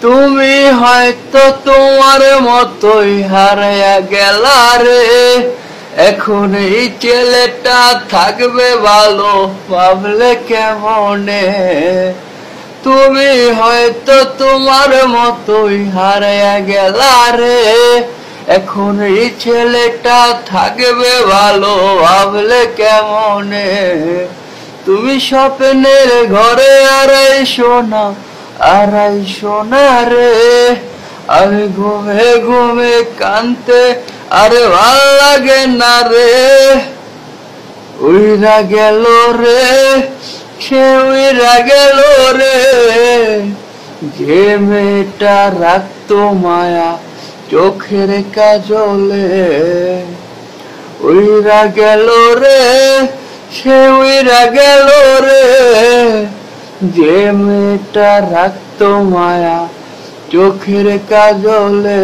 তুমি হয়তো তোমার মতোই হারায়া গেলা রে, এখন এই ছেলেটা থাকবে ভালো ভাবলে কেমনে। তুমি হয়তো তোমার মতোই হারায়া গেলা রে, এখন এই ছেলেটা থাকবে ভালো ভাবলে কেমনে। তুমি স্বপ্নের ঘরে আড়াইশো না রে, আরে ঘুমে ঘুমে কানতে আরে ভাল লাগে না রে। উইরা গেল রে, সে উইরা গেল রে, যে মেয়েটা রাখতো মায়া চোখের কাজলে। উইরা গেল রে, সে উইরা গেল রে, যে মেয়েটা রাখতো মায়া চোখের কাজলে।